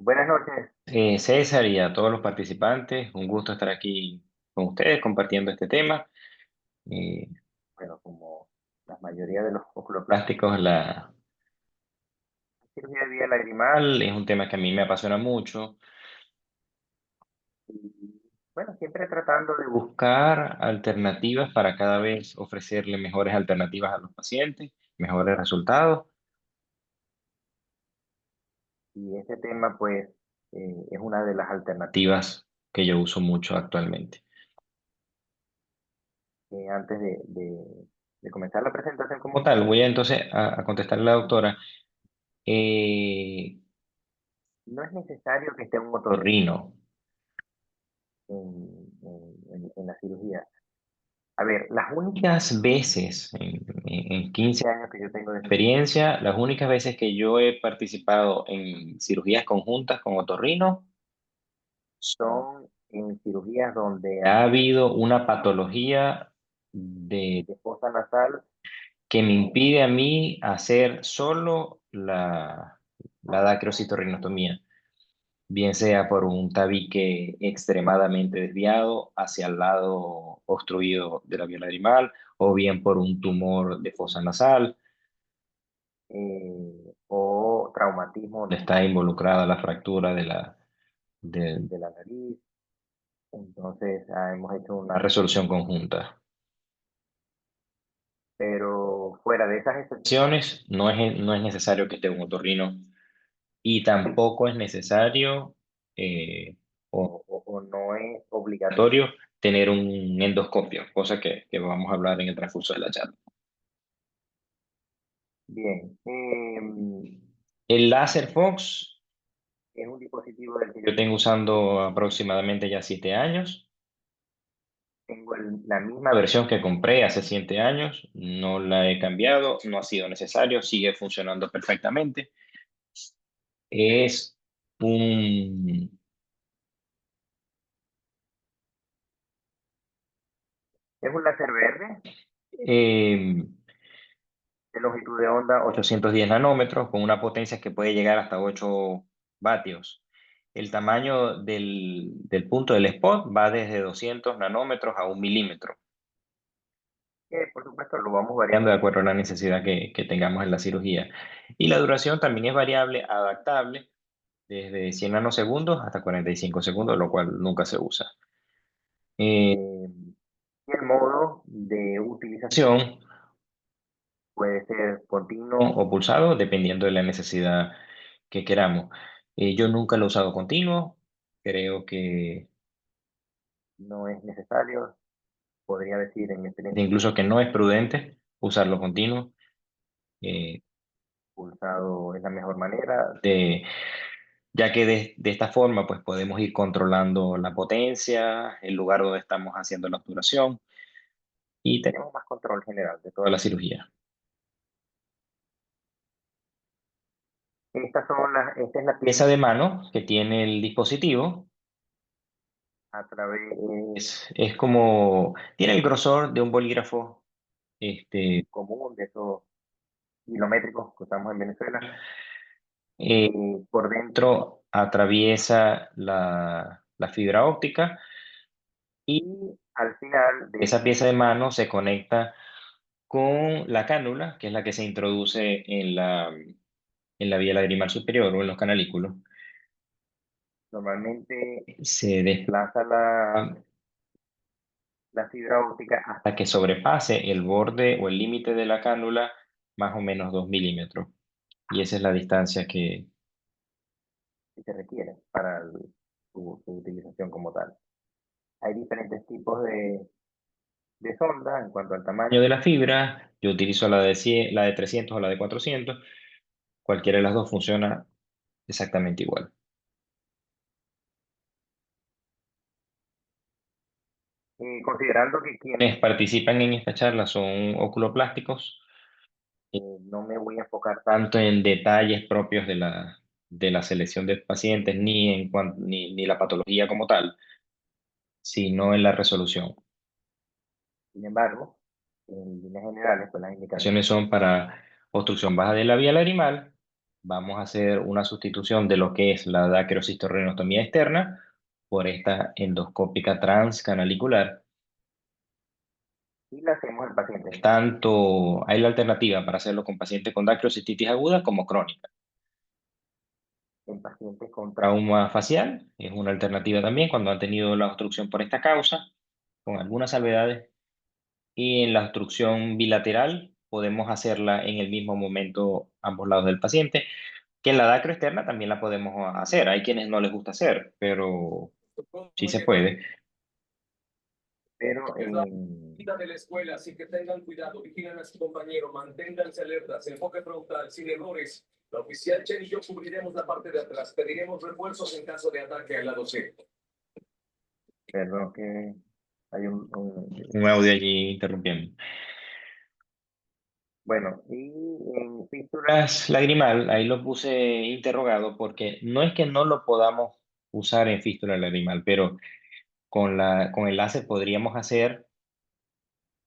Buenas noches, César, y a todos los participantes. Un gusto estar aquí con ustedes compartiendo este tema. Eh, bueno, como la mayoría de los oculoplásticos, la cirugía de vía lagrimal es un tema que a mí me apasiona mucho. Y, bueno, siempre tratando de buscar alternativas para cada vez ofrecerle mejores alternativas a los pacientes, mejores resultados. Y este tema, pues, es una de las alternativas que yo uso mucho actualmente. Antes de comenzar la presentación como tal, voy a entonces a contestarle a la doctora. eh, no es necesario que esté un otorrino en la cirugía. A ver, las únicas veces, en 15 años que yo tengo de experiencia, las únicas veces que yo he participado en cirugías conjuntas con otorrino son en cirugías donde ha habido una patología de fosa nasal que me impide a mí hacer solo la dacrocitoririnotomía, bien sea por un tabique extremadamente desviado hacia el lado obstruido de la vía lagrimal, o bien por un tumor de fosa nasal, o traumatismo donde está involucrada la fractura de la nariz. Entonces, hemos hecho una resolución conjunta. Pero fuera de esas excepciones, no es necesario que esté un otorrino, y tampoco es necesario o no es obligatorio tener un endoscopio, cosa que vamos a hablar en el transcurso de la charla. Bien, el láser Fox es un dispositivo del que yo tengo usando aproximadamente ya 7 años. Tengo la misma versión que compré hace 7 años, no la he cambiado, no ha sido necesario, sigue funcionando perfectamente. Es un, es un láser verde de longitud de onda 810 nanómetros, con una potencia que puede llegar hasta 8 vatios. El tamaño del punto del spot va desde 200 nanómetros a 1 milímetro. Por supuesto, lo vamos variando de acuerdo a la necesidad que tengamos en la cirugía. Y la duración también es variable, adaptable, desde 100 nanosegundos hasta 45 segundos, lo cual nunca se usa. Y el modo de utilización puede ser continuo o pulsado, dependiendo de la necesidad que queramos. Yo nunca lo he usado continuo, creo que no es necesario, podría decir en mi experiencia incluso que no es prudente usarlo continuo. Eh, Pulsado es la mejor manera, ya que de esta forma pues podemos ir controlando la potencia, el lugar donde estamos haciendo la obturación, y tenemos más control general de toda la cirugía. Esta es la pieza de mano que tiene el dispositivo. A través, es como, tiene el grosor de un bolígrafo común, de esos kilométricos que usamos en Venezuela. Por dentro atraviesa la fibra óptica, y al final de esa pieza de mano se conecta con la cánula, que es la que se introduce en la vía lagrimal superior o en los canalículos. Normalmente se desplaza la fibra óptica hasta que sobrepase el borde o el límite de la cánula, más o menos 2 milímetros. Y esa es la distancia que se requiere para su utilización como tal. Hay diferentes tipos de sonda en cuanto al tamaño de la fibra. Yo utilizo la de 100, la de 300 o la de 400. Cualquiera de las dos funciona exactamente igual. Considerando que quienes participan en esta charla son oculoplásticos, no me voy a enfocar tanto en detalles propios de la selección de pacientes, ni la patología como tal, sino en la resolución. Sin embargo, en líneas generales, pues las indicaciones son para obstrucción baja de la vía lagrimal, vamos a hacer una sustitución de lo que es la dacrocistostomía externa por esta endoscópica transcanalicular y la hacemos en pacientes. Tanto hay la alternativa para hacerlo con pacientes con dacrocistitis aguda como crónica. En pacientes con trauma facial es una alternativa también cuando han tenido la obstrucción por esta causa, con algunas salvedades. Y en la obstrucción bilateral podemos hacerla en el mismo momento ambos lados del paciente, que en la dacro externa también la podemos hacer. Hay quienes no les gusta hacer, pero sí se puede. Pero Es la vida de la escuela, así que tengan cuidado, vigilen a su compañero, manténganse alertas, enfoque frontal, sin errores. La oficial Chen y yo cubriremos la parte de atrás, pediremos refuerzos en caso de ataque al lado C. perdón que hay un audio allí interrumpiendo. Bueno, y en fístulas lagrimal, ahí lo puse interrogado porque no es que no lo podamos usar en fístula lagrimal, pero con el láser podríamos hacer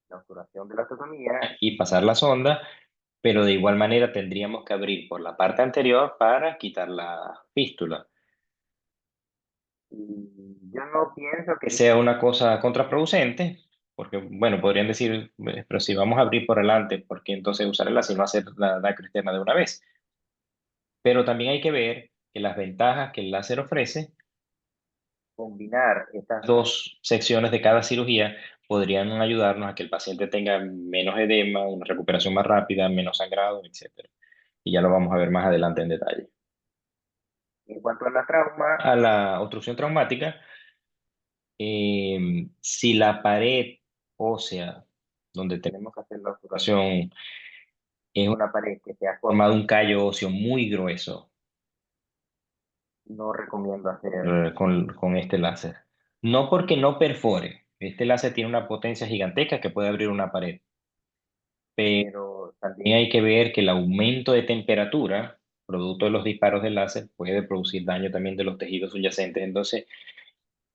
la obturación de la ostotomía y pasar la sonda, pero de igual manera tendríamos que abrir por la parte anterior para quitar la fístula. Y yo no pienso que sea una cosa contraproducente, porque, bueno, podrían decir, pero si vamos a abrir por adelante, ¿por qué entonces usar el láser y no hacer la dacro externa de una vez? Pero también hay que ver que las ventajas que el láser ofrece, combinar estas dos secciones de cada cirugía podrían ayudarnos a que el paciente tenga menos edema, una recuperación más rápida, menos sangrado, etcétera. Y ya lo vamos a ver más adelante en detalle. En cuanto a a la obstrucción traumática, si la pared ósea donde tenemos que hacer la obturación es una pared que se ha formado un callo óseo muy grueso, no recomiendo hacer con este láser. No porque no perfore. Este láser tiene una potencia gigantesca que puede abrir una pared. Pero también hay que ver que el aumento de temperatura, producto de los disparos del láser, puede producir daño también de los tejidos subyacentes. Entonces,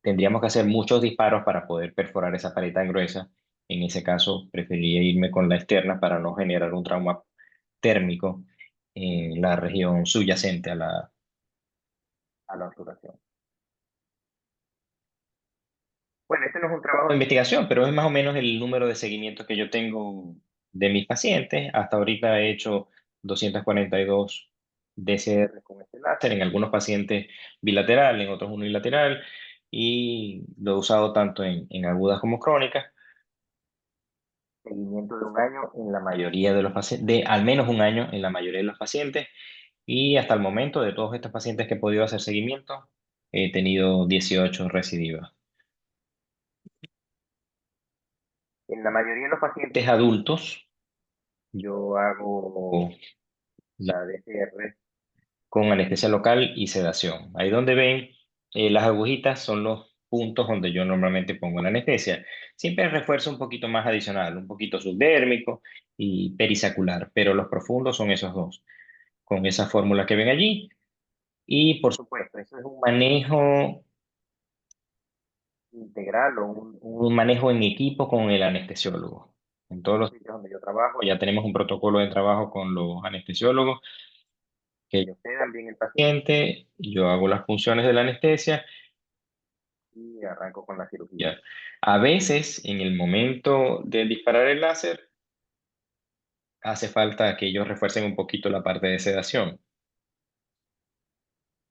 tendríamos que hacer muchos disparos para poder perforar esa pared tan gruesa. En ese caso, preferiría irme con la externa para no generar un trauma térmico en la región subyacente a la obturación. Bueno, este no es un trabajo de investigación, pero es más o menos el número de seguimientos que yo tengo de mis pacientes. Hasta ahorita he hecho 242 DCR con este láser, en algunos pacientes bilateral, en otros unilateral, y lo he usado tanto en agudas como crónicas. Seguimiento de un año en la mayoría de los pacientes, de al menos un año en la mayoría de los pacientes, y hasta el momento de todos estos pacientes que he podido hacer seguimiento, he tenido 18 recidivas. En la mayoría de los pacientes adultos, yo hago la DCR con anestesia local y sedación. Ahí donde ven, las agujitas son los puntos donde yo normalmente pongo la anestesia. Siempre refuerzo un poquito más adicional, un poquito subdérmico y perisacular, pero los profundos son esos dos, con esa fórmula que ven allí. Y por supuesto, eso es un manejo integral o un manejo en equipo con el anestesiólogo. En todos los sitios donde yo trabajo, ya tenemos un protocolo de trabajo con los anestesiólogos, que ellos sedan bien el paciente, yo hago las funciones de la anestesia y arranco con la cirugía. A veces, en el momento de disparar el láser, hace falta que ellos refuercen un poquito la parte de sedación.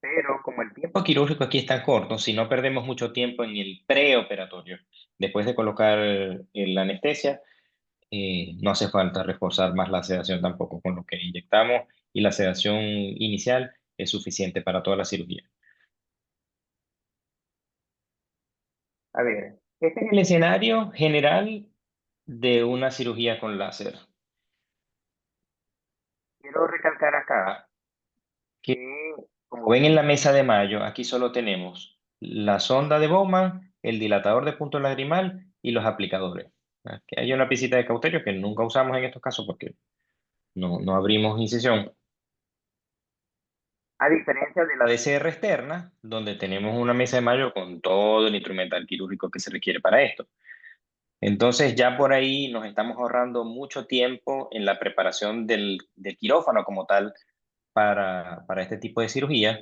Pero como el tiempo quirúrgico aquí está corto, si no perdemos mucho tiempo en el preoperatorio, después de colocar la anestesia, no hace falta reforzar más la sedación tampoco. Con lo que inyectamos y la sedación inicial es suficiente para toda la cirugía. A ver, este es el escenario general de una cirugía con láser. Quiero recalcar acá que, como ven en la mesa de mayo, aquí solo tenemos la sonda de Bowman, el dilatador de punto lagrimal y los aplicadores. Aquí hay una pisita de cauterio que nunca usamos en estos casos porque no abrimos incisión. A diferencia de la DCR externa, donde tenemos una mesa de mayo con todo el instrumental quirúrgico que se requiere para esto. Entonces ya por ahí nos estamos ahorrando mucho tiempo en la preparación del quirófano como tal, para este tipo de cirugía.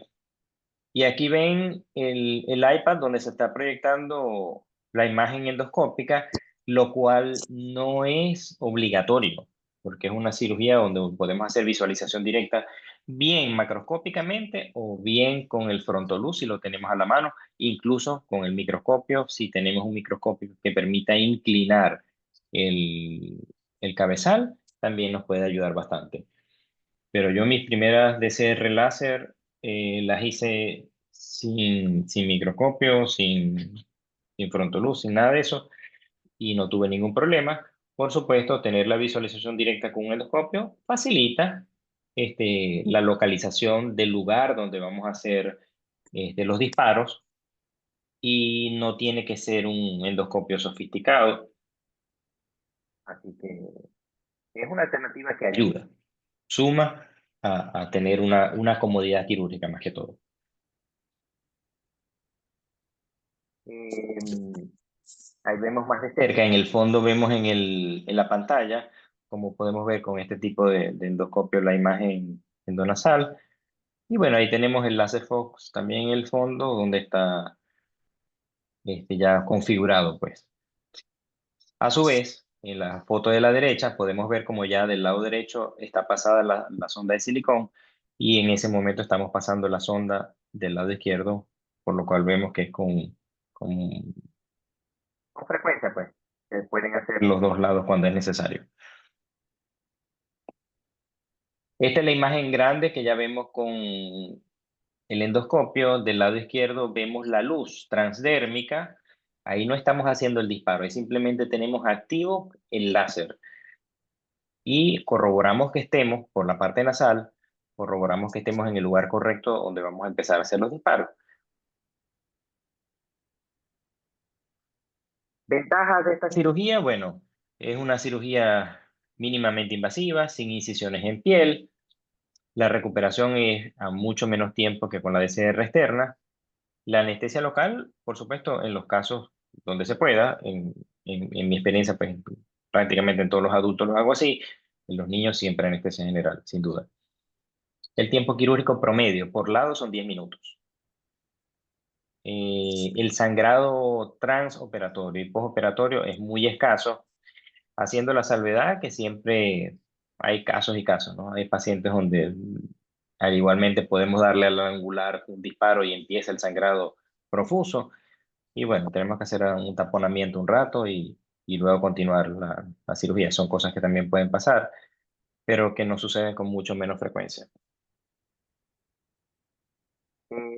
Y aquí ven el iPad donde se está proyectando la imagen endoscópica, lo cual no es obligatorio, porque es una cirugía donde podemos hacer visualización directa, bien macroscópicamente o bien con el frontoluz si lo tenemos a la mano, incluso con el microscopio, si tenemos un microscopio que permita inclinar el, el cabezal, también nos puede ayudar bastante. Pero yo mis primeras DCR láser las hice sin microscopio, sin frontoluz, sin nada de eso, y no tuve ningún problema. Por supuesto, tener la visualización directa con un endoscopio facilita la localización del lugar donde vamos a hacer los disparos y no tiene que ser un endoscopio sofisticado. Así que es una alternativa que ayuda, suma a tener una comodidad quirúrgica más que todo. Eh, Ahí vemos más de cerca, en el fondo vemos en la pantalla, como podemos ver con este tipo de endoscopio, la imagen endonasal. Y bueno, ahí tenemos el láser Fox también en el fondo, donde está ya configurado, pues. A su vez, en la foto de la derecha podemos ver como ya del lado derecho está pasada la sonda de silicón y en ese momento estamos pasando la sonda del lado izquierdo, por lo cual vemos que es con frecuencia, pues. Se pueden hacer los dos lados cuando es necesario. Esta es la imagen grande que ya vemos con el endoscopio. Del lado izquierdo vemos la luz transdérmica. Ahí no estamos haciendo el disparo, ahí simplemente tenemos activo el láser. Y corroboramos que estemos, por la parte nasal, corroboramos que estemos en el lugar correcto donde vamos a empezar a hacer los disparos. Ventajas de esta cirugía, bueno, es una cirugía mínimamente invasiva, sin incisiones en piel. La recuperación es a mucho menos tiempo que con la DCR externa. La anestesia local, por supuesto, en los casos donde se pueda, en mi experiencia, pues prácticamente en todos los adultos lo hago así, en los niños siempre anestesia general, sin duda. El tiempo quirúrgico promedio por lado son 10 minutos. El sangrado transoperatorio y postoperatorio es muy escaso, haciendo la salvedad que siempre hay casos y casos, ¿no? Hay pacientes donde igualmente podemos darle al angular un disparo y empieza el sangrado profuso. Y bueno, tenemos que hacer un taponamiento un rato y luego continuar la cirugía. Son cosas que también pueden pasar, pero que no suceden con mucho menos frecuencia.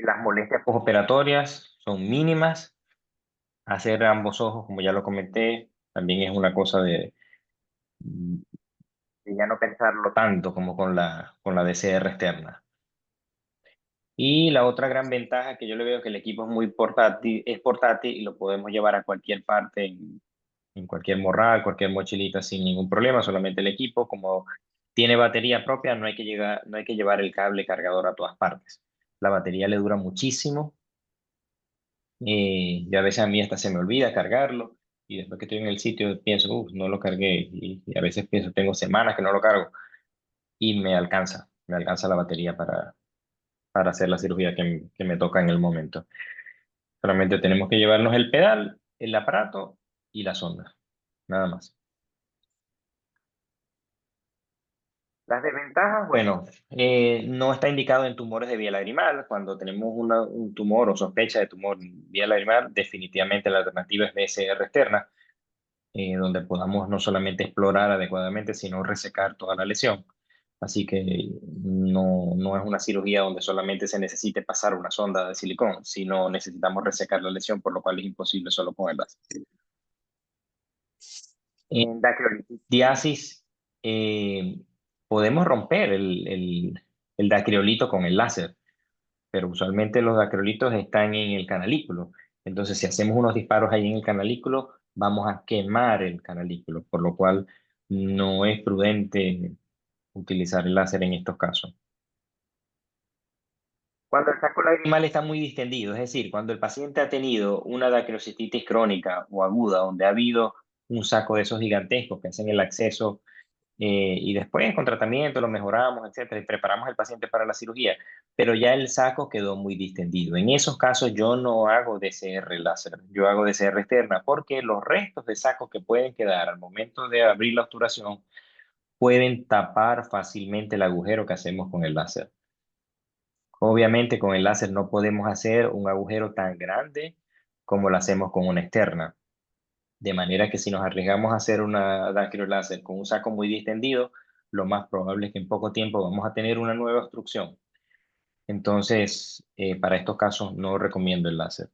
Las molestias postoperatorias son mínimas. Hacer ambos ojos, como ya lo comenté, también es una cosa de ya no pensarlo tanto como con la DCR externa. Y la otra gran ventaja que yo le veo que el equipo es muy portátil, es portátil y lo podemos llevar a cualquier parte, en cualquier morral, cualquier mochilita sin ningún problema, solamente el equipo, como tiene batería propia, no hay que llevar el cable cargador a todas partes. La batería le dura muchísimo. Y a veces a mí hasta se me olvida cargarlo y después que estoy en el sitio pienso, no lo cargué y a veces pienso, tengo semanas que no lo cargo y me alcanza la batería para hacer la cirugía que me toca en el momento. Solamente tenemos que llevarnos el pedal, el aparato y la sonda, nada más. Las desventajas, bueno, no está indicado en tumores de vía lagrimal. Cuando tenemos un tumor o sospecha de tumor en vía lagrimal, definitivamente la alternativa es BCR externa, donde podamos no solamente explorar adecuadamente, sino resecar toda la lesión. Así que no es una cirugía donde solamente se necesite pasar una sonda de silicón, sino necesitamos resecar la lesión, por lo cual es imposible solo con el láser. En dacriolitiasis, podemos romper el dacriolito con el láser, pero usualmente los dacriolitos están en el canalículo. Entonces, si hacemos unos disparos ahí en el canalículo, vamos a quemar el canalículo, por lo cual no es prudente utilizar el láser en estos casos. Cuando el saco lagrimal está muy distendido, es decir, cuando el paciente ha tenido una dacriocititis crónica o aguda, donde ha habido un saco de esos gigantescos que hacen el acceso y después con tratamiento lo mejoramos, etcétera, y preparamos al paciente para la cirugía, pero ya el saco quedó muy distendido. En esos casos yo no hago DCR láser, yo hago DCR externa porque los restos de saco que pueden quedar al momento de abrir la obturación pueden tapar fácilmente el agujero que hacemos con el láser. Obviamente con el láser no podemos hacer un agujero tan grande como lo hacemos con una externa. De manera que si nos arriesgamos a hacer una láser con un saco muy distendido, lo más probable es que en poco tiempo vamos a tener una nueva obstrucción. Entonces, para estos casos no recomiendo el láser.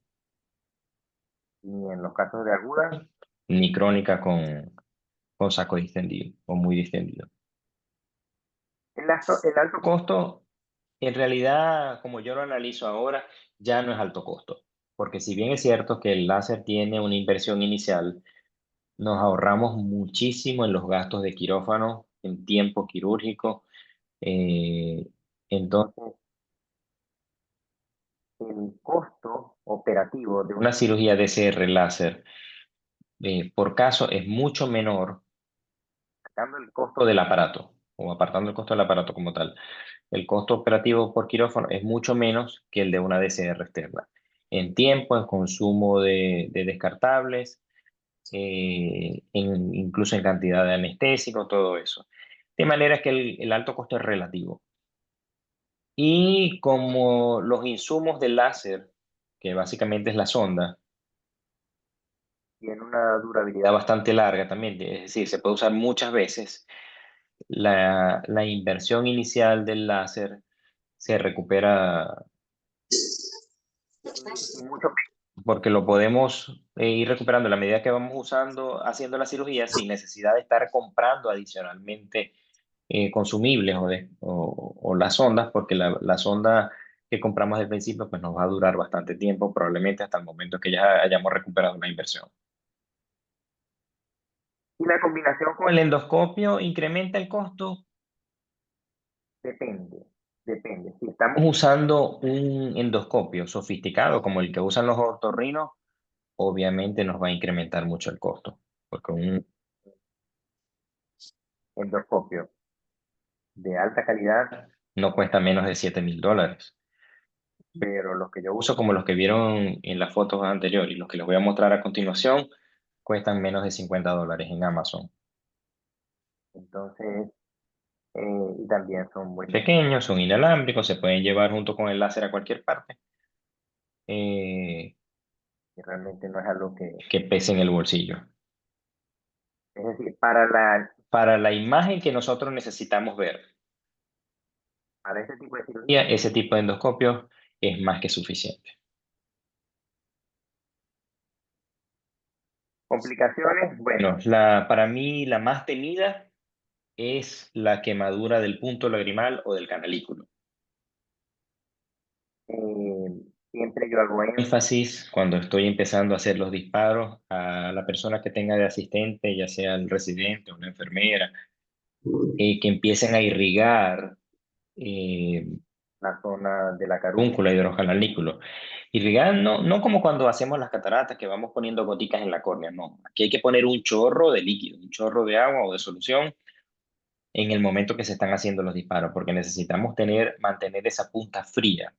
Ni en los casos de aguda, ni crónica con saco distendido o muy distendido. El alto costo, en realidad, como yo lo analizo ahora, ya no es alto costo. Porque si bien es cierto que el láser tiene una inversión inicial, nos ahorramos muchísimo en los gastos de quirófano, en tiempo quirúrgico. eh, entonces, el costo operativo de una cirugía de DCR láser por caso es mucho menor, sacando el costo del aparato o apartando el costo del aparato como tal. El costo operativo por quirófano es mucho menos que el de una DCR externa. En tiempo, en consumo de descartables, incluso en cantidad de anestésico, todo eso. De manera que el alto costo es relativo. Y como los insumos del láser, que básicamente es la sonda, tiene una durabilidad bastante larga también, es decir, se puede usar muchas veces, la inversión inicial del láser se recupera mucho porque lo podemos ir recuperando a la medida que vamos usando, haciendo la cirugía sin necesidad de estar comprando adicionalmente consumibles o las sondas, porque la sonda que compramos al principio pues nos va a durar bastante tiempo, probablemente hasta el momento que ya hayamos recuperado la inversión. Y la combinación con el endoscopio incrementa el costo. Depende, depende. Si estamos usando un endoscopio sofisticado como el que usan los otorrinos, obviamente nos va a incrementar mucho el costo, porque un endoscopio de alta calidad no cuesta menos de $7,000. Pero los que yo uso, como los que vieron en las fotos anteriores y los que les voy a mostrar a continuación, cuestan menos de $50 en Amazon. Entonces, y también son muy pequeños, son inalámbricos, se pueden llevar junto con el láser a cualquier parte. Y realmente no es algo que pese en el bolsillo. Es decir, para la imagen que nosotros necesitamos ver, para ese tipo de cirugía, ese tipo de endoscopio es más que suficiente. Complicaciones, bueno, para mí la más temida es la quemadura del punto lagrimal o del canalículo. Siempre yo hago énfasis cuando estoy empezando a hacer los disparos a la persona que tenga de asistente, ya sea el residente o una enfermera, que empiecen a irrigar eh, la zona de la carúncula y de los canalículos. Irrigar no como cuando hacemos las cataratas, que vamos poniendo goticas en la córnea, no. Aquí hay que poner un chorro de líquido, un chorro de agua o de solución en el momento que se están haciendo los disparos, porque necesitamos mantener esa punta fría.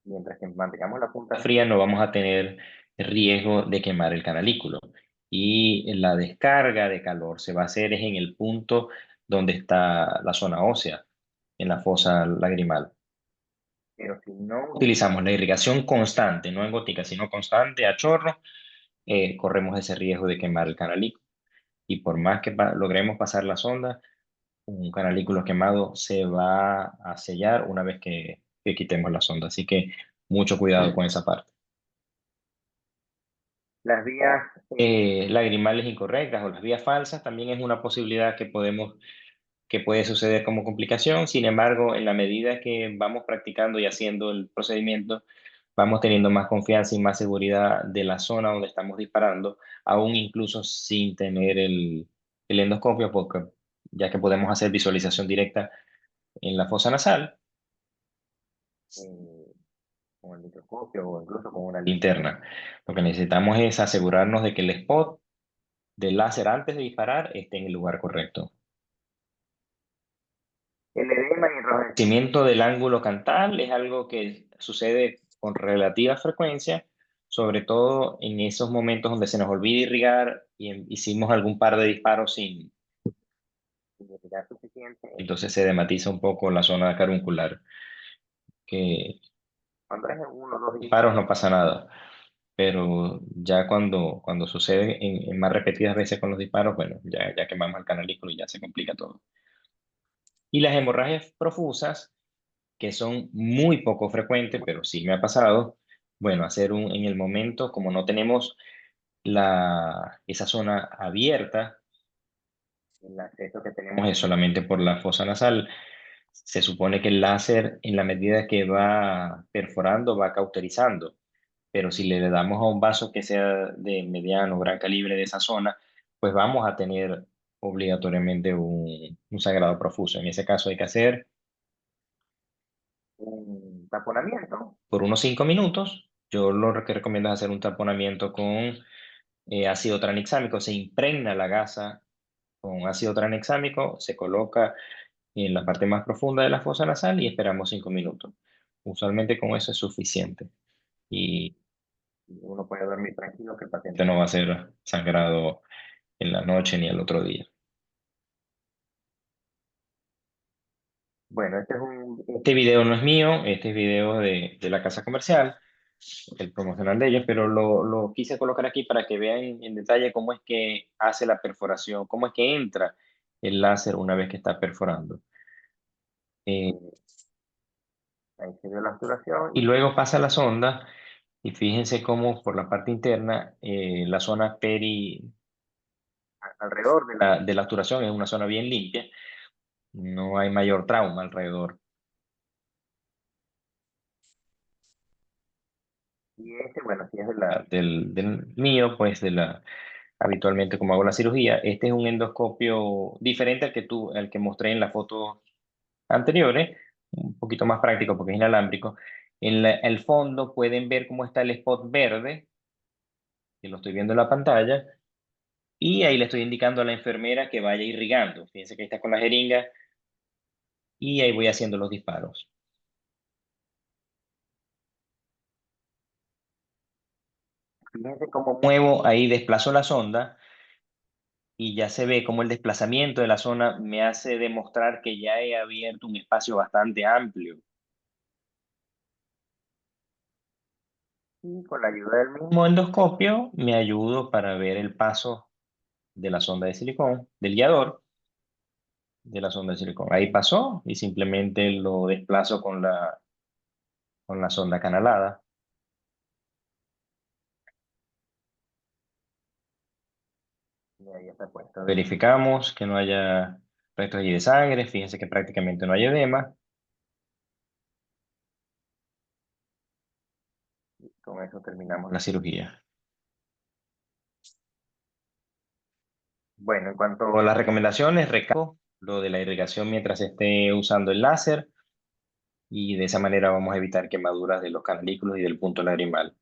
Mientras que mantengamos la punta fría, no vamos a tener riesgo de quemar el canalículo. Y la descarga de calor se va a hacer es en el punto donde está la zona ósea, en la fosa lagrimal. Pero si no utilizamos la irrigación constante, no en gotica, sino constante a chorro, corremos ese riesgo de quemar el canalículo. Y por más que logremos pasar la sonda, un canalículo quemado se va a sellar una vez que quitemos la sonda. Así que mucho cuidado con esa parte. Las vías lagrimales incorrectas o las vías falsas también es una posibilidad que puede suceder como complicación. Sin embargo, en la medida que vamos practicando y haciendo el procedimiento, vamos teniendo más confianza y más seguridad de la zona donde estamos disparando, aún incluso sin tener el endoscopio, porque ya que podemos hacer visualización directa en la fosa nasal, eh, con el microscopio o incluso con una linterna. Lo que necesitamos es asegurarnos de que el spot del láser antes de disparar esté en el lugar correcto. edema y enrojecimiento del ángulo cantal es algo que sucede con relativa frecuencia, sobre todo en esos momentos donde se nos olvida irrigar y hicimos algún par de disparos sin irrigar suficiente. Entonces se edematiza un poco la zona caruncular, que cuando es uno o dos disparos no pasa nada, pero ya cuando sucede en más repetidas veces con los disparos, bueno, ya quemamos el canalículo y ya se complica todo. Y las hemorragias profusas, que son muy poco frecuentes, pero sí me ha pasado, bueno, en el momento, como no tenemos esa zona abierta, el acceso que tenemos es solamente por la fosa nasal, se supone que el láser, en la medida que va perforando, va cauterizando, pero si le damos a un vaso que sea de mediano o gran calibre de esa zona, pues vamos a tener obligatoriamente un sangrado profuso. En ese caso hay que hacer un taponamiento por unos 5 minutos. Yo lo que recomiendo es hacer un taponamiento con ácido tranexámico. Se impregna la gasa con ácido tranexámico, se coloca en la parte más profunda de la fosa nasal y esperamos 5 minutos. Usualmente con eso es suficiente. Y uno puede dormir tranquilo que el paciente no va a ser sangrado en la noche ni el otro día. Bueno, este video no es mío, este es video de la casa comercial, el promocional de ellos, pero lo quise colocar aquí para que vean en detalle cómo es que hace la perforación, cómo es que entra el láser una vez que está perforando. Eh, Ahí se ve la obturación y luego pasa la sonda y fíjense cómo por la parte interna, la zona alrededor de la obturación es una zona bien limpia, no hay mayor trauma alrededor. Y este, bueno, si es del mío, pues habitualmente como hago la cirugía, este es un endoscopio diferente al que mostré en las fotos anteriores, un poquito más práctico porque es inalámbrico. En el fondo pueden ver cómo está el spot verde, que lo estoy viendo en la pantalla, y ahí le estoy indicando a la enfermera que vaya irrigando. Fíjense que ahí está con la jeringa y ahí voy haciendo los disparos. Fíjense cómo muevo, ahí desplazo la sonda y ya se ve cómo el desplazamiento de la zona me hace demostrar que ya he abierto un espacio bastante amplio. Y con la ayuda del mismo endoscopio me ayudo para ver el paso de la sonda de silicón, del guiador de la sonda de silicón. Ahí pasó y simplemente lo desplazo con la sonda canalada. Y ahí está puesto. Verificamos que no haya restos allí de sangre. Fíjense que prácticamente no hay edema. Y con eso terminamos la cirugía. Bueno, en cuanto a las recomendaciones, recalco lo de la irrigación mientras esté usando el láser y de esa manera vamos a evitar quemaduras de los canalículos y del punto lagrimal.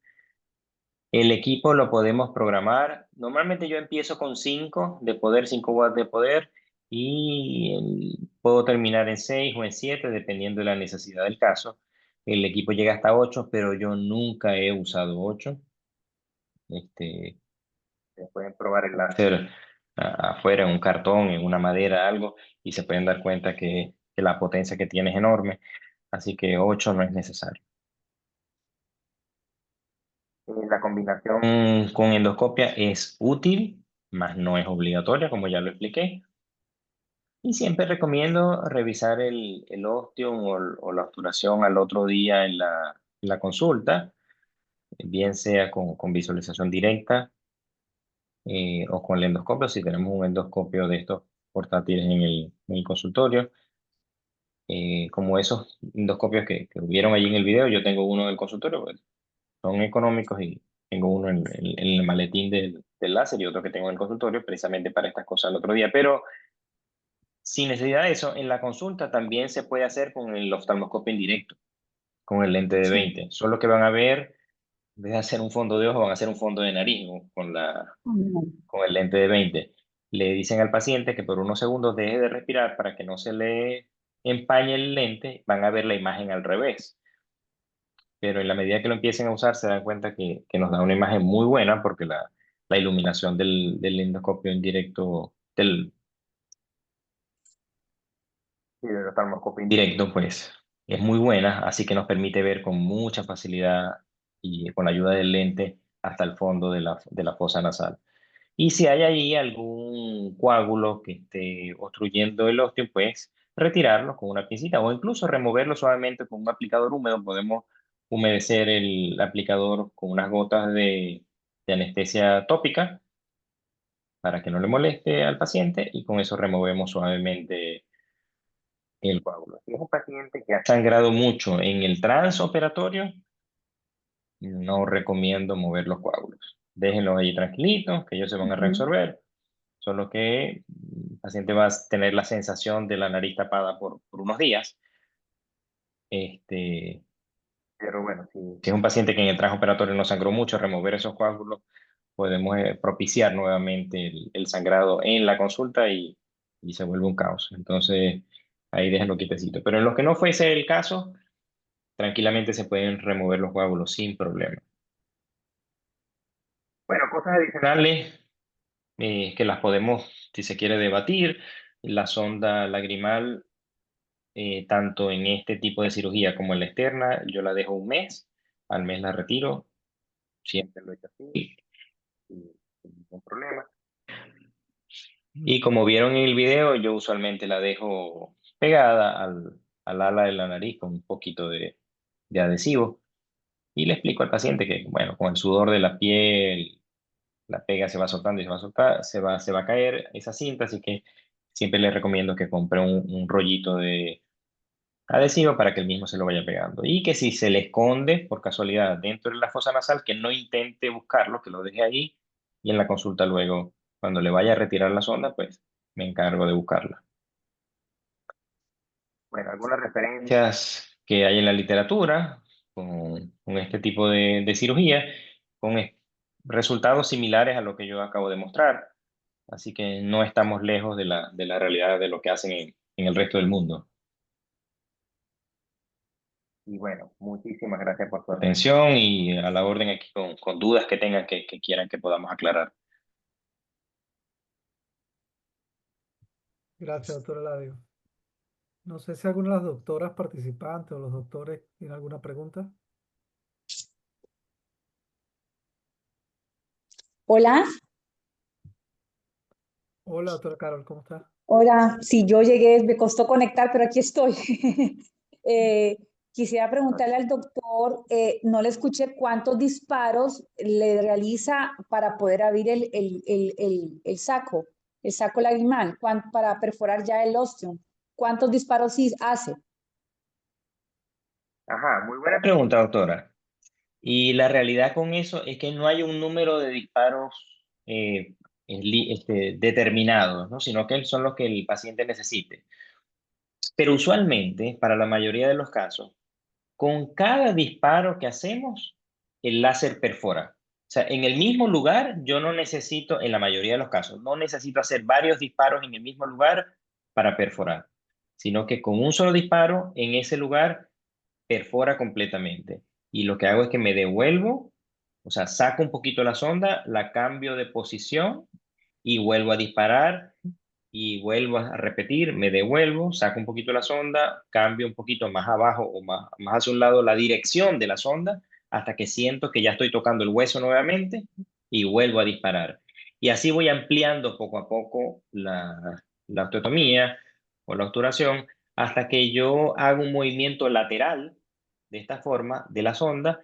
El equipo lo podemos programar. Normalmente yo empiezo con 5 de poder, 5 watts de poder y puedo terminar en 6 o en 7 dependiendo de la necesidad del caso. El equipo llega hasta 8, pero yo nunca he usado 8. Este, pueden probar el láser afuera en un cartón, en una madera, algo, y se pueden dar cuenta que la potencia que tiene es enorme. Así que 8 no es necesario. La combinación con endoscopia es útil, mas no es obligatoria, como ya lo expliqué. Y siempre recomiendo revisar el ostium o la obturación al otro día en la consulta, bien sea con visualización directa o con el endoscopio, si tenemos un endoscopio de estos portátiles en el consultorio. Como esos endoscopios que hubieron allí en el video, yo tengo uno del consultorio, pues, son económicos y tengo uno en el maletín del láser y otro que tengo en el consultorio precisamente para estas cosas el otro día. Pero sin necesidad de eso, en la consulta también se puede hacer con el oftalmoscopio indirecto, con el lente de Sí. 20. Solo que van a ver, en vez de hacer un fondo de ojo, van a hacer un fondo de nariz, ¿no? Con el lente de 20. Le dicen al paciente que por unos segundos deje de respirar para que no se le empañe el lente, van a ver la imagen al revés. Pero en la medida que lo empiecen a usar, se dan cuenta que nos da una imagen muy buena porque la iluminación del endoscopio indirecto, del oftalmoscopio indirecto, pues es muy buena, así que nos permite ver con mucha facilidad y con la ayuda del lente hasta el fondo de la fosa nasal. Y si hay ahí algún coágulo que esté obstruyendo el ósteo, pues retirarlo con una pincita o incluso removerlo suavemente con un aplicador húmedo. Podemos humedecer el aplicador con unas gotas de anestesia tópica para que no le moleste al paciente y con eso removemos suavemente el coágulo. Si es un paciente que ha sangrado mucho en el transoperatorio, no recomiendo mover los coágulos. Déjenlos ahí tranquilitos, que ellos se van a Ujú. reabsorber. Solo que el paciente va a tener la sensación de la nariz tapada por unos días. Este, pero bueno, si es un paciente que en el transoperatorio no sangró mucho, remover esos coágulos, podemos propiciar nuevamente el sangrado en la consulta y se vuelve un caos. Entonces, ahí déjenlo quietecito. Pero en los que no fuese el caso, tranquilamente se pueden remover los coágulos sin problema. Bueno, cosas adicionales que las podemos, si se quiere, debatir. La sonda lagrimal, tanto en este tipo de cirugía como en la externa, yo la dejo un mes, al mes la retiro, siempre lo he hecho así, sin ningún problema. Y como vieron en el video, yo usualmente la dejo pegada al ala de la nariz con un poquito de adhesivo y le explico al paciente que, bueno, con el sudor de la piel, la pega se va soltando y se va a soltar, se va a caer esa cinta, así que siempre le recomiendo que compre un rollito de adhesivo para que el mismo se lo vaya pegando. Y que si se le esconde por casualidad dentro de la fosa nasal, que no intente buscarlo, que lo deje ahí y en la consulta luego, cuando le vaya a retirar la sonda, pues me encargo de buscarla. Bueno, algunas referencias que hay en la literatura con este tipo de cirugía, con resultados similares a lo que yo acabo de mostrar. Así que no estamos lejos de la realidad de lo que hacen en el resto del mundo. Y bueno, muchísimas gracias por su atención y a la orden aquí con dudas que tengan que quieran que podamos aclarar. Gracias, doctor Eladio. No sé si alguna de las doctoras participantes o los doctores tienen alguna pregunta. Hola, Hola, doctora Carol, ¿cómo está? hola. Si yo llegué, me costó conectar, pero aquí estoy. Quisiera preguntarle al doctor, no le escuché cuántos disparos le realiza para poder abrir el saco lagrimal, para perforar ya el ostium. ¿Cuántos disparos sí hace? Ajá, muy buena pregunta, doctora. Y la realidad con eso es que no hay un número de disparos determinados, ¿no? Sino que son los que el paciente necesite. Pero usualmente, para la mayoría de los casos, con cada disparo que hacemos, el láser perfora. O sea, en el mismo lugar, yo no necesito, en la mayoría de los casos, no necesito hacer varios disparos en el mismo lugar para perforar, sino que con un solo disparo en ese lugar perfora completamente. Y lo que hago es que me devuelvo, o sea, saco un poquito la sonda, la cambio de posición y vuelvo a disparar y vuelvo a repetir, me devuelvo, saco un poquito la sonda, cambio un poquito más abajo o más hacia un lado la dirección de la sonda hasta que siento que ya estoy tocando el hueso nuevamente y vuelvo a disparar. Y así voy ampliando poco a poco la osteotomía o la obturación hasta que yo hago un movimiento lateral de esta forma de la sonda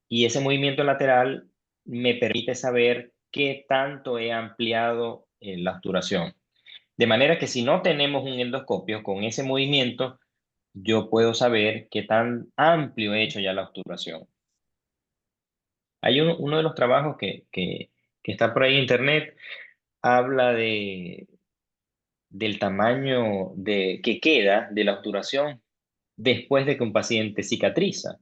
y ese movimiento lateral me permite saber qué tanto he ampliado la obturación. De manera que si no tenemos un endoscopio con ese movimiento, yo puedo saber qué tan amplio he hecho ya la obturación. Hay uno de los trabajos que está por ahí en internet, habla del tamaño que queda de la obturación después de que un paciente cicatriza.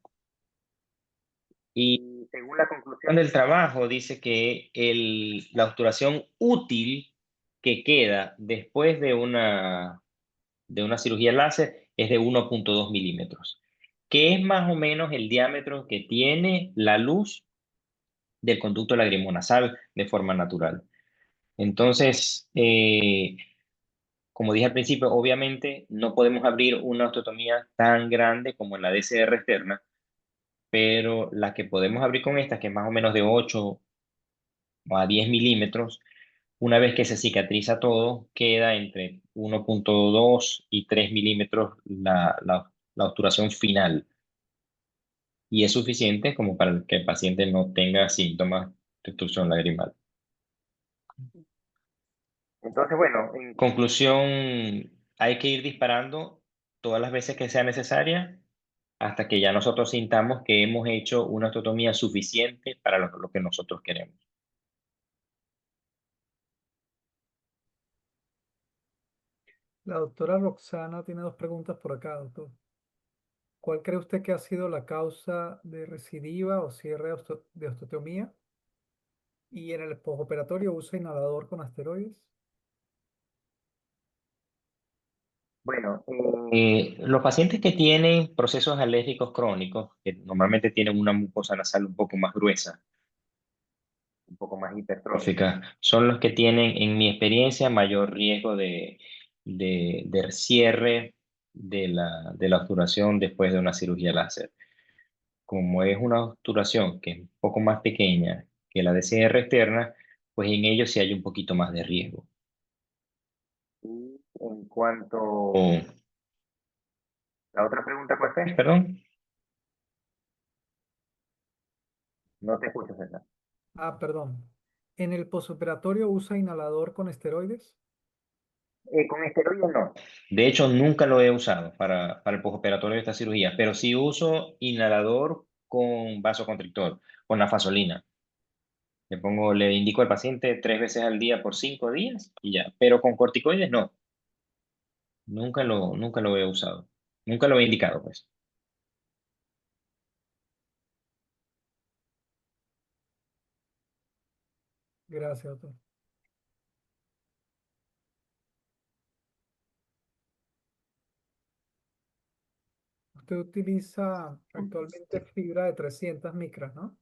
Y según la conclusión del trabajo, dice que la obturación útil que queda después de una cirugía láser es de 1,2 milímetros, que es más o menos el diámetro que tiene la luz del conducto lacrimonasal de forma natural. Entonces, como dije al principio, obviamente no podemos abrir una osteotomía tan grande como en la DCR externa, pero la que podemos abrir con esta, que es más o menos de 8 a 10 milímetros, una vez que se cicatriza todo, queda entre 1,2 y 3 milímetros la obturación final. Y es suficiente como para que el paciente no tenga síntomas de obstrucción lagrimal. Entonces, bueno, en conclusión, hay que ir disparando todas las veces que sea necesaria hasta que ya nosotros sintamos que hemos hecho una osteotomía suficiente para lo que nosotros queremos. La doctora Roxana tiene dos preguntas por acá, doctor. ¿Cuál cree usted que ha sido la causa de recidiva o cierre de osteotomía? ¿Y en el postoperatorio usa inhalador con asteroides? Bueno, los pacientes que tienen procesos alérgicos crónicos, que normalmente tienen una mucosa nasal un poco más gruesa, un poco más hipertrófica, son los que tienen, en mi experiencia, mayor riesgo de cierre de la obturación después de una cirugía láser. Como es una obturación que es un poco más pequeña que la DCR externa, pues en ellos sí hay un poquito más de riesgo. Y en cuanto... La otra pregunta, ¿cuál fue? Perdón, no te escucho, César. Ah, perdón. ¿En el postoperatorio usa inhalador con esteroides? Con esteroides no. De hecho, nunca lo he usado para el postoperatorio de esta cirugía, pero sí uso inhalador con vasoconstrictor, con la fasolina. Le indico al paciente 3 veces al día por 5 días y ya. Pero con corticoides no. Nunca lo he usado. Nunca lo he indicado, pues. Gracias, doctor. Usted utiliza actualmente fibra de 300 micras, ¿no?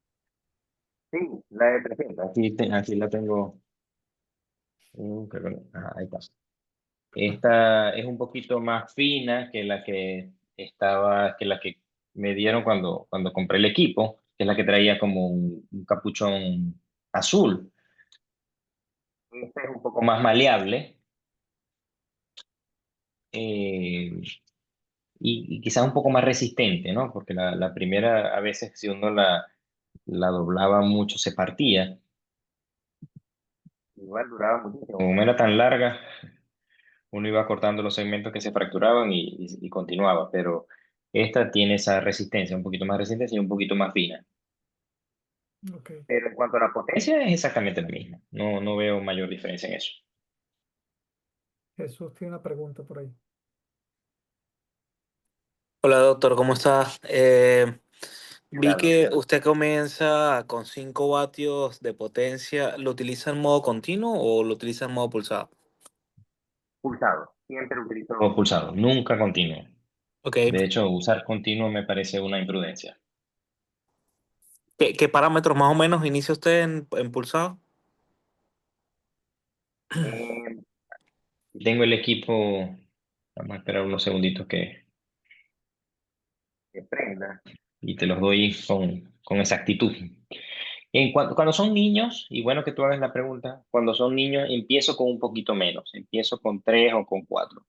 Sí, la de 300. Aquí la tengo. Creo ahí está. Esta es un poquito más fina que la que me dieron cuando compré el equipo, que es la que traía como un capuchón azul. Esta es un poco más maleable, eh, y quizás un poco más resistente, ¿no? Porque la primera, a veces, si uno la doblaba mucho, se partía. Igual duraba muchísimo. Como era tan larga, uno iba cortando los segmentos que se fracturaban y continuaba, pero esta tiene esa resistencia, un poquito más resistente y un poquito más fina. Ok. Pero en cuanto a la potencia, es exactamente la misma. No veo mayor diferencia en eso. Jesús tiene una pregunta por ahí. Hola doctor, ¿cómo estás? Vi Claro. que usted comienza con 5 vatios de potencia. ¿Lo utiliza en modo continuo o lo utiliza en modo pulsado? Pulsado. Siempre utilizo pulsado, nunca continuo. Ok. De hecho, usar continuo me parece una imprudencia. ¿Qué parámetros más o menos inicia usted en pulsado? Eh, Tengo el equipo, vamos a esperar unos segunditos que prenda y te los doy con exactitud. Cuando son niños, y bueno que tú hagas la pregunta, cuando son niños empiezo con un poquito menos, empiezo con 3 o con 4,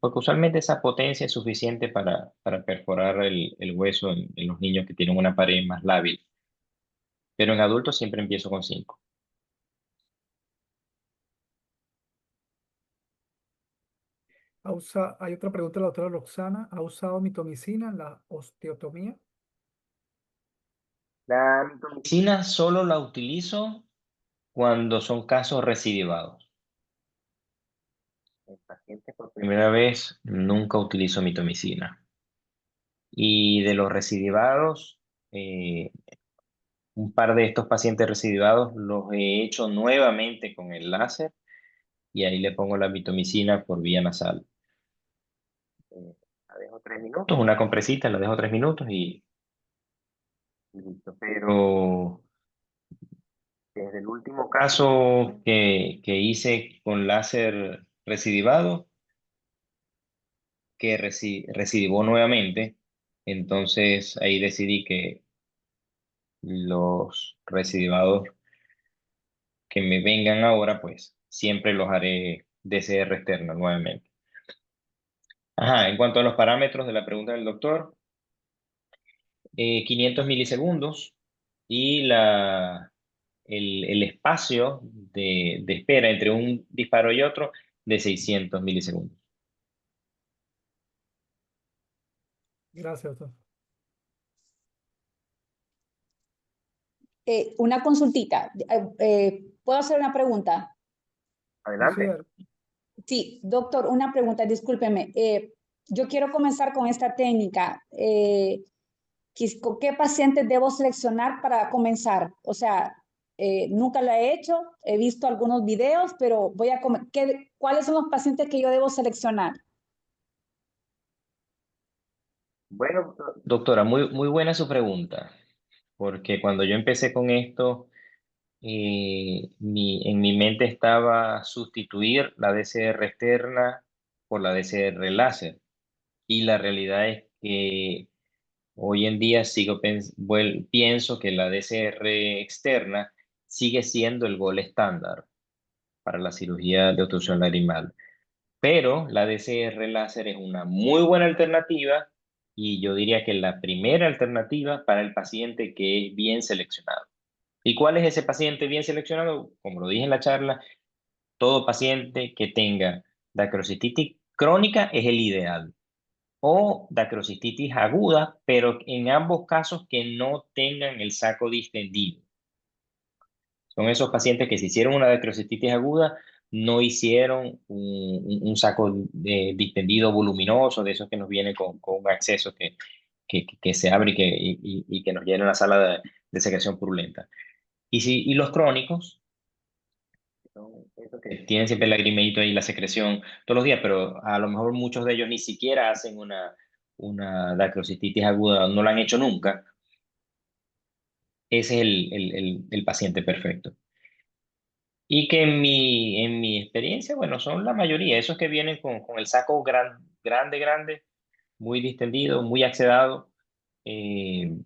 porque usualmente esa potencia es suficiente para perforar el hueso en los niños que tienen una pared más lábil, pero en adultos siempre empiezo con 5. Hay otra pregunta de la doctora Roxana. ¿Ha usado mitomicina en la osteotomía? La mitomicina solo la utilizo cuando son casos recidivados. En pacientes por primera vez nunca utilizo mitomicina. Y de los recidivados, un par de estos pacientes recidivados los he hecho nuevamente con el láser y ahí le pongo la mitomicina por vía nasal. La dejo 3 minutos, una compresita, la dejo 3 minutos y listo. Pero desde el último caso que hice con láser recidivado, que recidivó nuevamente, entonces ahí decidí que los recidivados que me vengan ahora, pues siempre los haré DCR externa nuevamente. Ajá, en cuanto a los parámetros de la pregunta del doctor, 500 milisegundos y el espacio de espera entre un disparo y otro de 600 milisegundos. Gracias, doctor. Una consultita. ¿Puedo hacer una pregunta? Adelante. Sí, doctor, una pregunta, discúlpeme. Yo quiero comenzar con esta técnica. ¿Con qué pacientes debo seleccionar para comenzar? O sea, nunca lo he hecho, he visto algunos videos, pero ¿cuáles son los pacientes que yo debo seleccionar? Bueno, doctora, muy buena su pregunta, porque cuando yo empecé con esto, en mi mente estaba sustituir la DCR externa por la DCR láser. Y la realidad es que hoy en día pienso que la DCR externa sigue siendo el gol estándar para la cirugía de obstrucción lagrimal. Pero la DCR láser es una muy buena alternativa y yo diría que la primera alternativa para el paciente que es bien seleccionado. ¿Y cuál es ese paciente bien seleccionado? Como lo dije en la charla, todo paciente que tenga dacrocititis crónica es el ideal o dacrocititis aguda, pero en ambos casos que no tengan el saco distendido. Son esos pacientes que se hicieron una dacrocititis aguda, no hicieron un saco distendido voluminoso, de esos que nos viene con un acceso que se abre y que nos llena la sala de secreción purulenta. Y los crónicos, son esos que tienen siempre el lagrimeito ahí, la secreción todos los días, pero a lo mejor muchos de ellos ni siquiera hacen una dacrocititis aguda, no la han hecho nunca. Ese es el paciente perfecto. Y que en mi experiencia, bueno, son la mayoría, esos que vienen con el saco grande, muy distendido, muy accedado, eh,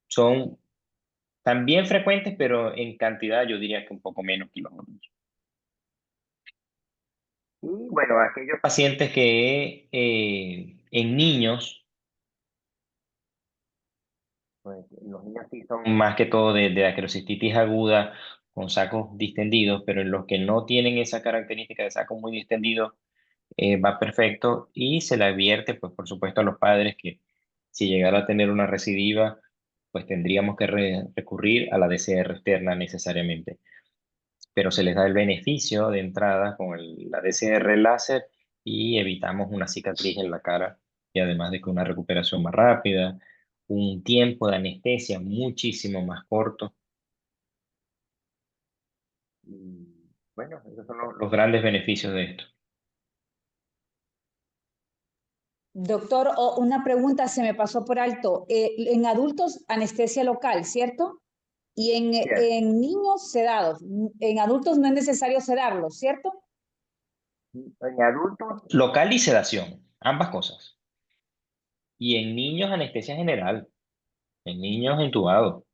son también frecuentes, pero en cantidad yo diría que un poco menos que los otros. Y bueno, aquellos pacientes que en niños, pues los niños sí son más que todo de acrocititis aguda con sacos distendidos, pero en los que no tienen esa característica de saco muy distendido, va perfecto y se le advierte, pues por supuesto, a los padres que si llegara a tener una recidiva, pues tendríamos que recurrir a la DCR externa necesariamente. Pero se les da el beneficio de entrada con la DCR láser y evitamos una cicatriz en la cara y además de que una recuperación más rápida, un tiempo de anestesia muchísimo más corto. Y bueno, esos son los grandes beneficios de esto. Doctor, una pregunta se me pasó por alto. En adultos, anestesia local, ¿cierto? Y Bien. en niños, sedados. En adultos no es necesario sedarlos, ¿cierto? En adultos, local y sedación, ambas cosas. Y en niños, anestesia general, en niños entubados.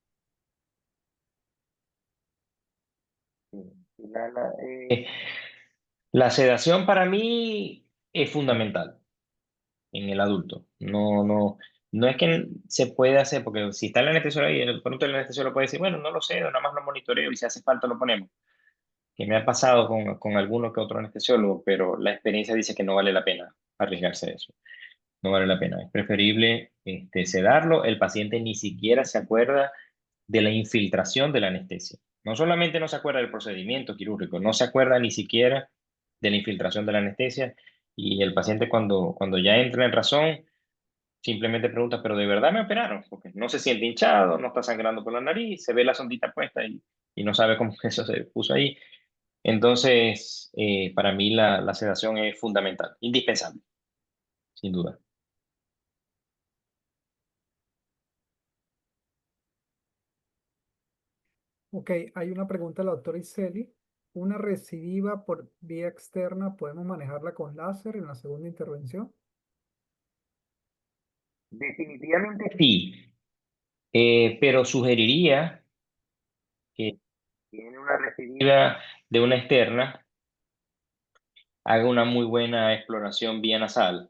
Sí. Y la sedación para mí es fundamental en el adulto. No es que se puede hacer, porque si está el anestesiólogo y el pronto el anestesiólogo puede decir, bueno, no lo sé, nada más lo monitoreo y si hace falta lo ponemos. Que me ha pasado con alguno que otro anestesiólogo, pero la experiencia dice que no vale la pena arriesgarse a eso. No vale la pena. Es preferible sedarlo. El paciente ni siquiera se acuerda de la infiltración de la anestesia. No solamente no se acuerda del procedimiento quirúrgico, no se acuerda ni siquiera de la infiltración de la anestesia. Y el paciente cuando ya entra en razón, simplemente pregunta, ¿pero de verdad me operaron? Porque no se siente hinchado, no está sangrando por la nariz, se ve la sondita puesta y no sabe cómo eso se puso ahí. Entonces, para mí la sedación es fundamental, indispensable. sin duda. Ok, hay una pregunta de la doctora Iseli. ¿Una recidiva por vía externa podemos manejarla con láser en la segunda intervención? Definitivamente sí, pero sugeriría que tiene una recidiva de una externa, haga una muy buena exploración vía nasal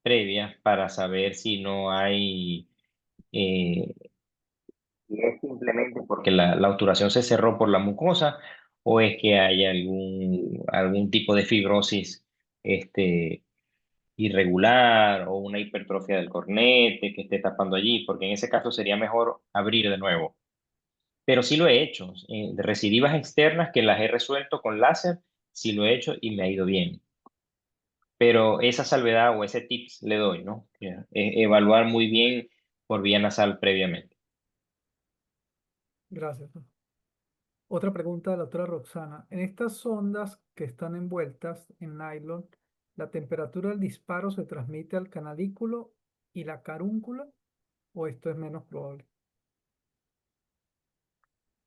previa para saber si no hay, eh, si es simplemente porque la obturación se cerró por la mucosa o es que hay algún tipo de fibrosis irregular o una hipertrofia del cornete que esté tapando allí, porque en ese caso sería mejor abrir de nuevo. Pero sí lo he hecho, de recidivas externas que las he resuelto con láser, sí lo he hecho y me ha ido bien. Pero esa salvedad o ese tips le doy, ¿no? Que, evaluar muy bien por vía nasal previamente. Gracias, ¿no? Otra pregunta de la doctora Roxana. En estas sondas que están envueltas en nylon, ¿la temperatura del disparo se transmite al canalículo y la carúncula o esto es menos probable?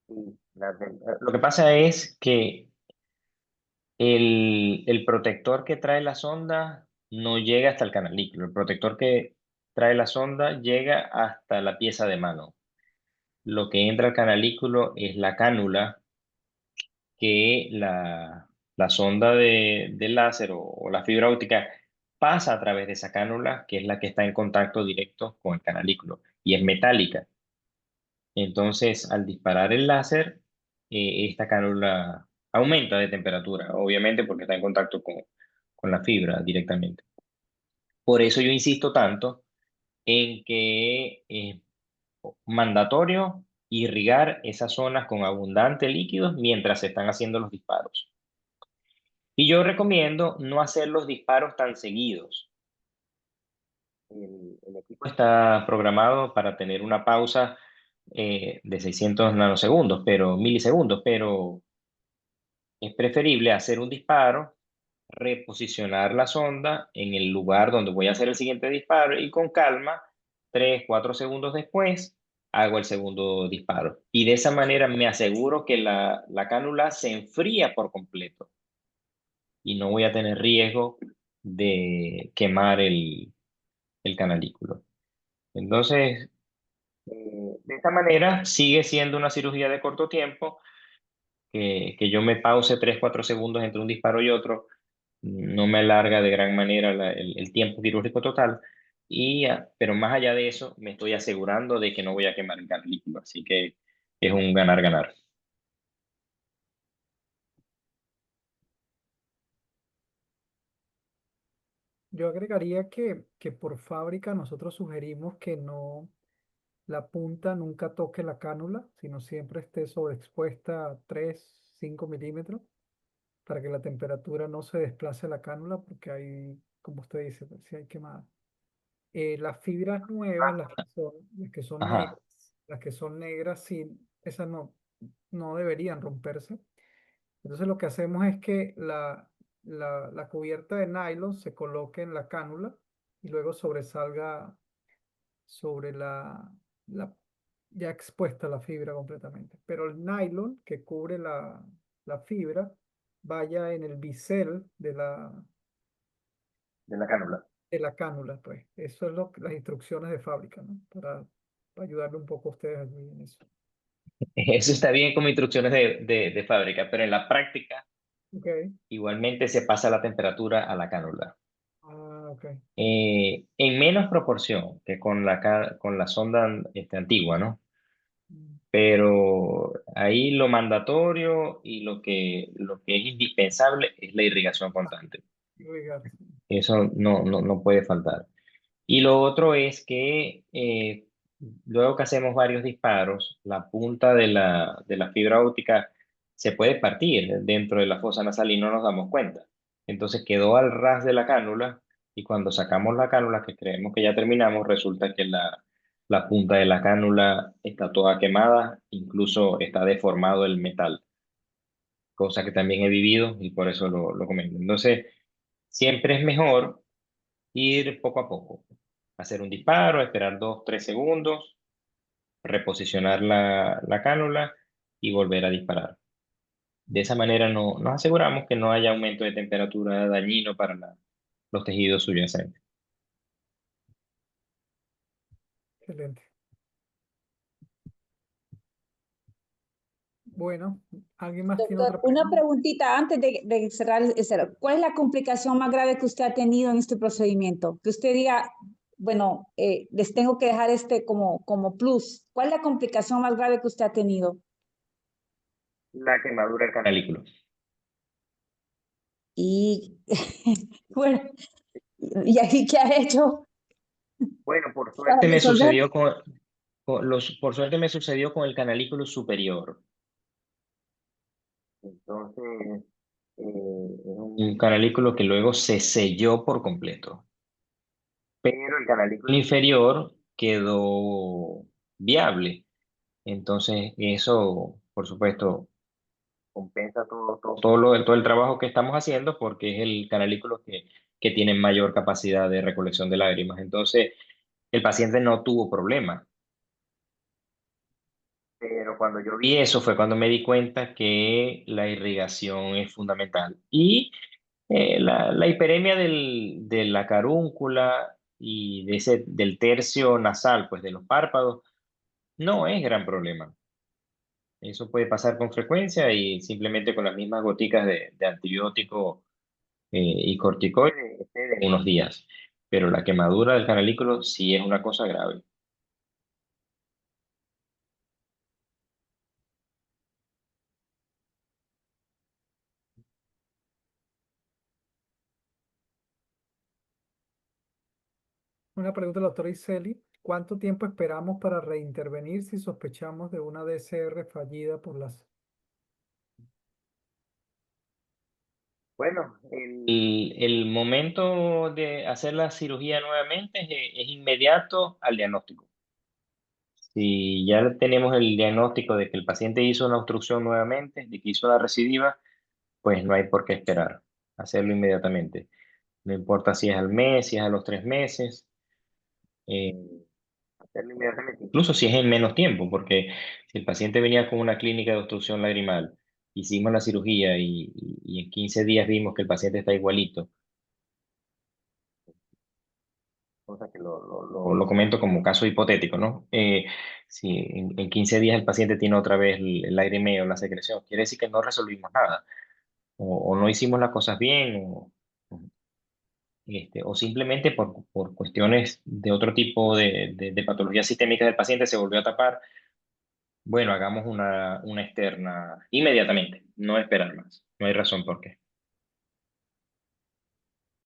Sí, lo que pasa es que el protector que trae la sonda no llega hasta el canalículo. El protector que trae la sonda llega hasta la pieza de mano. Lo que entra al canalículo es la cánula que la sonda de láser o la fibra óptica pasa a través de esa cánula, que es la que está en contacto directo con el canalículo y es metálica. Entonces, al disparar el láser, esta cánula aumenta de temperatura, obviamente porque está en contacto con la fibra directamente. Por eso yo insisto tanto en que es mandatorio irrigar esas zonas con abundante líquido mientras se están haciendo los disparos. Y yo recomiendo no hacer los disparos tan seguidos. El equipo está programado para tener una pausa de 600 nanosegundos, milisegundos, pero es preferible hacer un disparo, reposicionar la sonda en el lugar donde voy a hacer el siguiente disparo y con calma, 3, 4 segundos después, hago el segundo disparo. Y de esa manera me aseguro que la cánula se enfría por completo y no voy a tener riesgo de quemar el canalículo. Entonces, de esta manera sigue siendo una cirugía de corto tiempo, que yo me pause 3 4 segundos entre un disparo y otro, no me alarga de gran manera el tiempo quirúrgico total, pero más allá de eso, me estoy asegurando de que no voy a quemar el canalículo, así que es un ganar-ganar. Yo agregaría que por fábrica nosotros sugerimos que no, la punta nunca toque la cánula, sino siempre esté sobreexpuesta a 3, 5 milímetros para que la temperatura no se desplace a la cánula porque hay, como usted dice, pues, sí hay quemada. Las fibras nuevas, las que son negras, Ajá. sí, esas no deberían romperse. Entonces lo que hacemos es que la cubierta de nylon se coloque en la cánula y luego sobresalga sobre la ya expuesta la fibra completamente. Pero el nylon que cubre la fibra vaya en el bisel De la cánula. de la cánula, pues. Eso es las instrucciones de fábrica, ¿no? Para ayudarle un poco a ustedes allí en eso. Eso está bien como instrucciones de fábrica, pero en la práctica Ok. igualmente se pasa la temperatura a la cánula. Ah, ok. En menos proporción que con la sonda antigua, ¿no? Mm, Pero ahí lo mandatorio y lo que es indispensable es la irrigación constante. irrigar. Eso no puede faltar. Y lo otro es que luego que hacemos varios disparos, la punta de la fibra óptica se puede partir dentro de la fosa nasal y no nos damos cuenta. Entonces quedó al ras de la cánula y cuando sacamos la cánula, que creemos que ya terminamos, resulta que la punta de la cánula está toda quemada, incluso está deformado el metal, cosa que también he vivido y por eso lo comento. Entonces, siempre es mejor ir poco a poco. Hacer un disparo, esperar 2, 3 segundos, reposicionar la cánula y volver a disparar. De esa manera nos aseguramos que no haya aumento de temperatura dañino para los tejidos subyacentes. Excelente. Bueno, ¿alguien más tiene Doctor, otra una pregunta? preguntita antes de cerrar el cero. ¿Cuál es la complicación más grave que usted ha tenido en este procedimiento? Que usted diga, bueno, les tengo que dejar este como plus. ¿Cuál es la complicación más grave que usted ha tenido? La quemadura del canalículo. Y bueno, ¿y aquí qué ha hecho Bueno, por para suerte me resolver? sucedió por suerte me sucedió con el canalículo superior. Entonces, es un canalículo que luego se selló por completo. Pero el canalículo inferior quedó viable. Entonces, eso, por supuesto, compensa todo el trabajo que estamos haciendo porque es el canalículo que tiene mayor capacidad de recolección de lágrimas. Entonces, el paciente no tuvo problema. Pero cuando yo vi eso fue cuando me di cuenta que la irrigación es fundamental. Y la hiperemia de la carúncula y del tercio nasal, pues de los párpados, no es gran problema. Eso puede pasar con frecuencia y simplemente con las mismas goticas de antibiótico y corticoide en unos días. Pero la quemadura del canalículo sí es una cosa grave. Una pregunta de la doctora Iseli. ¿Cuánto tiempo esperamos para reintervenir si sospechamos de una DCR fallida por las... Bueno, el momento de hacer la cirugía nuevamente es inmediato al diagnóstico. Si ya tenemos el diagnóstico de que el paciente hizo una obstrucción nuevamente, de que hizo la recidiva, pues no hay por qué esperar. Hacerlo inmediatamente. No importa si es al mes, si es a los 3 meses, eh, hacerlo inmediatamente. Incluso si es en menos tiempo, porque si el paciente venía con una clínica de obstrucción lagrimal, hicimos la cirugía y en 15 días vimos que el paciente está igualito, cosa que lo comento como caso hipotético, ¿no? Si en 15 días el paciente tiene otra vez el lagrimeo, la secreción, quiere decir que no resolvimos nada, o no hicimos las cosas bien, o simplemente por cuestiones de otro tipo de patología sistémica del paciente se volvió a tapar. Bueno, hagamos una externa inmediatamente, no esperar más, no hay razón por qué.